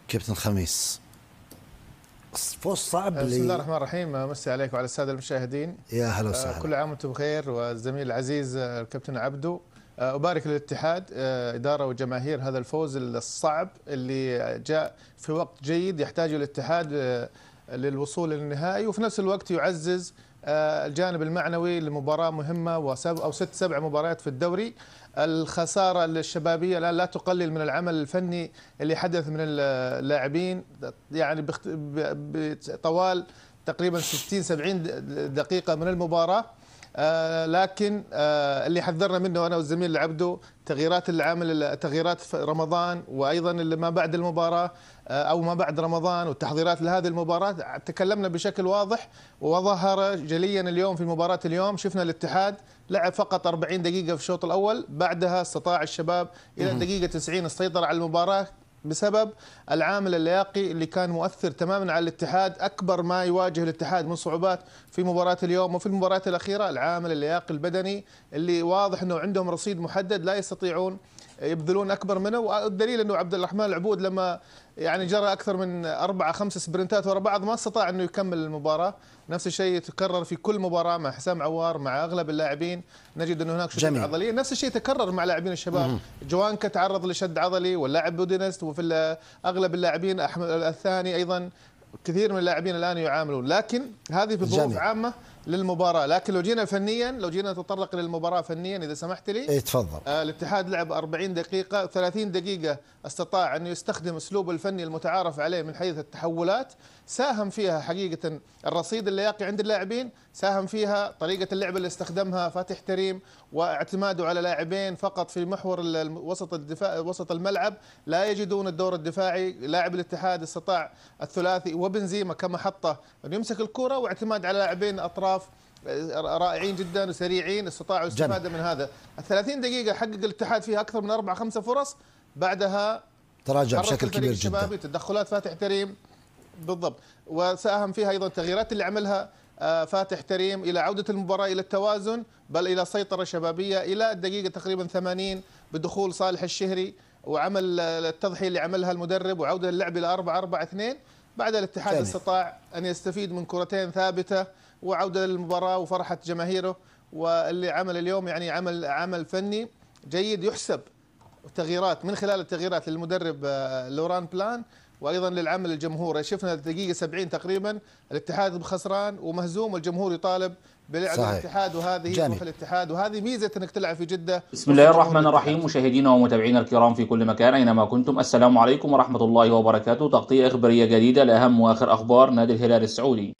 كابتن خميس، فوز صعب. بسم الله الرحمن الرحيم. مسي عليك وعلى الساده المشاهدين. يا هلا وسهلا. كل عام وانتم بخير، والزميل العزيز الكابتن عبدو. أبارك للاتحاد إدارة وجماهير هذا الفوز الصعب اللي جاء في وقت جيد يحتاجه الاتحاد للوصول للنهائي، وفي نفس الوقت يعزز الجانب المعنوي لمباراة مهمة أو 6-7 مباريات في الدوري. الخسارة الشبابية لا تقلل من العمل الفني اللي حدث من اللاعبين، يعني بطوال تقريبا 60-70 دقيقة من المباراة. لكن اللي حذرنا منه أنا والزميل العبدو تغييرات العامل، تغييرات في رمضان، وأيضا اللي ما بعد المباراة أو ما بعد رمضان والتحضيرات لهذه المباراة. تكلمنا بشكل واضح وظهر جليا اليوم في مباراة اليوم. شفنا الاتحاد لعب فقط 40 دقيقة في الشوط الأول، بعدها استطاع الشباب إلى الدقيقة 90 السيطرة على المباراة بسبب العامل اللياقي اللي كان مؤثر تماما على الاتحاد. أكبر ما يواجه الاتحاد من صعوبات في مباراة اليوم وفي المباريات الأخيرة العامل اللياقي البدني، اللي واضح أنه عندهم رصيد محدد لا يستطيعون يبذلون أكبر منه. والدليل أنه عبد الرحمن العبود لما يعني جرى أكثر من 4-5 سبرنتات ورا بعض ما استطاع أنه يكمل المباراة. نفس الشيء يتكرر في كل مباراة مع حسام عوار، مع أغلب اللاعبين نجد أنه هناك شد عضلية. نفس الشيء تكرر مع لاعبين الشباب. جوانكا تعرض لشد عضلي، واللاعب بودينست، وفي أغلب اللاعبين أحمد الثاني أيضا كثير من اللاعبين الآن يعاملون. لكن هذه في ظروف عامة للمباراة. لكن لو جينا فنيا، لو جينا نتطرق للمباراة فنيا إذا سمحت لي. تفضل. الاتحاد لعب 40 دقيقة، 30 دقيقة استطاع أن يستخدم أسلوبه الفني المتعارف عليه من حيث التحولات. ساهم فيها حقيقة الرصيد اللياقي عند اللاعبين، ساهم فيها طريقة اللعب اللي استخدمها فاتح تريم، واعتماده على لاعبين فقط في محور وسط الدفاع وسط الملعب لا يجدون الدور الدفاعي. لاعب الاتحاد استطاع الثلاثي وبنزيما كمحطة أن يمسك الكرة، واعتماد على لاعبين أطراف رائعين جدا وسريعين استطاعوا الاستفادة من هذا. 30 دقيقة حقق الاتحاد فيها أكثر من 4-5 فرص، بعدها تراجع بشكل كبير جدا. تدخلات فاتح تريم بالضبط، وساهم فيها أيضا التغييرات اللي عملها فاتح تريم إلى عودة المباراة إلى التوازن، بل إلى سيطرة شبابية إلى الدقيقة تقريبا 80 بدخول صالح الشهري وعمل التضحية اللي عملها المدرب وعودة اللعب إلى 4-4-2. بعد الاتحاد استطاع أن يستفيد من كرتين ثابتة وعودة للمباراة وفرحة جماهيره. واللي عمل اليوم يعني عمل فني جيد يحسب. تغييرات من خلال التغييرات للمدرب لوران بلان، وايضا للعمل الجمهوري. شفنا الدقيقه 70 تقريبا الاتحاد خسران ومهزوم، والجمهور يطالب بلعب الاتحاد، وهذه روح الاتحاد، وهذه ميزه انك تلعب في جده. بسم الله الرحمن الرحيم. مشاهدينا ومتابعينا الكرام في كل مكان اينما كنتم، السلام عليكم ورحمه الله وبركاته. تغطيه اخباريه جديده لاهم واخر اخبار نادي الهلال السعودي.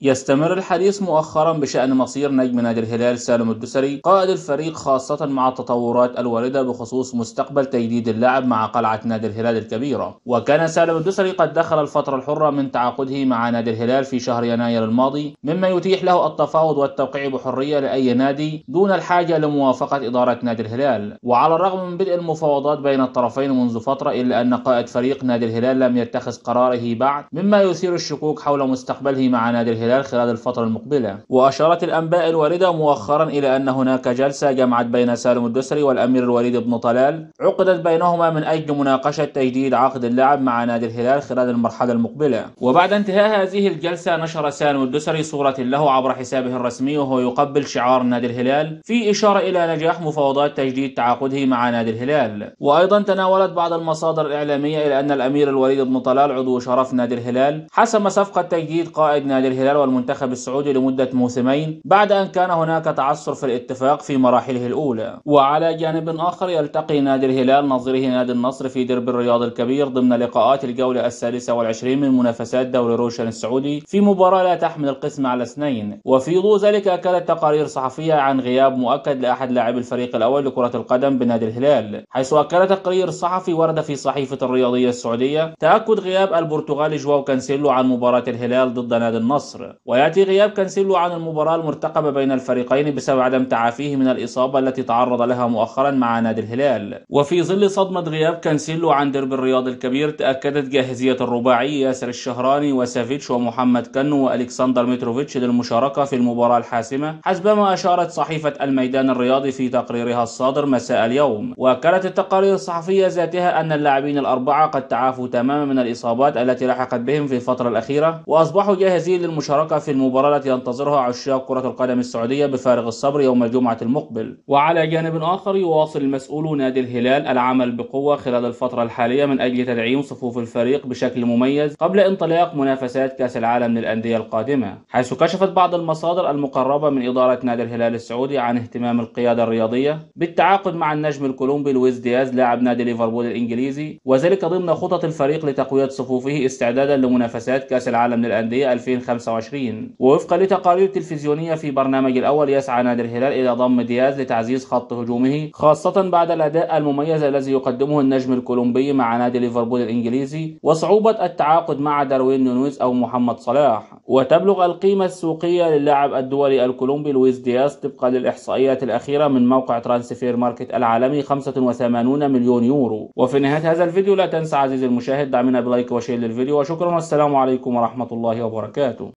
يستمر الحديث مؤخرا بشأن مصير نجم نادي الهلال سالم الدوسري قائد الفريق، خاصة مع التطورات الواردة بخصوص مستقبل تجديد اللاعب مع قلعة نادي الهلال الكبيرة. وكان سالم الدوسري قد دخل الفترة الحرة من تعاقده مع نادي الهلال في شهر يناير الماضي، مما يتيح له التفاوض والتوقيع بحرية لأي نادي دون الحاجة لموافقة إدارة نادي الهلال. وعلى الرغم من بدء المفاوضات بين الطرفين منذ فترة، إلا أن قائد فريق نادي الهلال لم يتخذ قراره بعد، مما يثير الشكوك حول مستقبله مع نادي الهلال خلال الفترة المقبلة. وأشارت الأنباء الواردة مؤخرا إلى أن هناك جلسة جمعت بين سالم الدوسري والأمير الوليد بن طلال عقدت بينهما من أجل مناقشة تجديد عقد اللاعب مع نادي الهلال خلال المرحلة المقبلة. وبعد انتهاء هذه الجلسة نشر سالم الدوسري صورة له عبر حسابه الرسمي وهو يقبل شعار نادي الهلال، في إشارة إلى نجاح مفاوضات تجديد تعاقده مع نادي الهلال. وأيضا تناولت بعض المصادر الإعلامية إلى أن الأمير الوليد بن طلال عضو شرف نادي الهلال حسم صفقة تجديد قائد نادي الهلال والمنتخب السعودي لمدة موسمين، بعد أن كان هناك تعثر في الاتفاق في مراحله الأولى. وعلى جانب آخر يلتقي نادي الهلال نظيره نادي النصر في ديربي الرياض الكبير ضمن لقاءات الجولة 26 من منافسات دوري روشن السعودي، في مباراة لا تحمل القسم على اثنين. وفي ضوء ذلك أكدت تقارير صحفية عن غياب مؤكد لأحد لاعبي الفريق الأول لكرة القدم بنادي الهلال، حيث أكد تقرير صحفي ورد في صحيفة الرياضية السعودية تأكد غياب البرتغالي جواو كانسيلو عن مباراة الهلال ضد نادي النصر. ويأتي غياب كانسيلو عن المباراة المرتقبة بين الفريقين بسبب عدم تعافيه من الإصابة التي تعرض لها مؤخرا مع نادي الهلال. وفي ظل صدمة غياب كانسيلو عن ديربي الرياض الكبير، تأكدت جاهزية الرباعي ياسر الشهراني وسافيتش ومحمد كنو وألكسندر متروفيتش للمشاركة في المباراة الحاسمة حسبما أشارت صحيفة الميدان الرياضي في تقريرها الصادر مساء اليوم. وأكدت التقارير الصحفية ذاتها أن اللاعبين الأربعة قد تعافوا تماما من الإصابات التي لحقت بهم في الفترة الأخيرة، وأصبحوا جاهزين للمشاركة في المباراة التي ينتظرها عشاق كرة القدم السعودية بفارغ الصبر يوم الجمعة المقبل. وعلى جانب آخر، يواصل المسؤول نادي الهلال العمل بقوة خلال الفترة الحالية من أجل تدعيم صفوف الفريق بشكل مميز قبل انطلاق منافسات كأس العالم للأندية القادمة، حيث كشفت بعض المصادر المقربة من إدارة نادي الهلال السعودي عن اهتمام القيادة الرياضية بالتعاقد مع النجم الكولومبي لويس دياز لاعب نادي ليفربول الإنجليزي، وذلك ضمن خطط الفريق لتقوية صفوفه استعدادا لمنافسات كأس العالم للأندية 2025. ووفقا لتقارير تلفزيونية في برنامج الأول، يسعى نادي الهلال إلى ضم دياز لتعزيز خط هجومه، خاصة بعد الأداء المميز الذي يقدمه النجم الكولومبي مع نادي ليفربول الإنجليزي، وصعوبة التعاقد مع داروين نونيز أو محمد صلاح. وتبلغ القيمة السوقية للاعب الدولي الكولومبي لويس دياز طبقا للإحصائيات الأخيرة من موقع ترانسفير ماركت العالمي 85 مليون يورو. وفي نهاية هذا الفيديو لا تنسى عزيزي المشاهد دعمنا بلايك وشير للفيديو، وشكرا والسلام عليكم ورحمة الله وبركاته.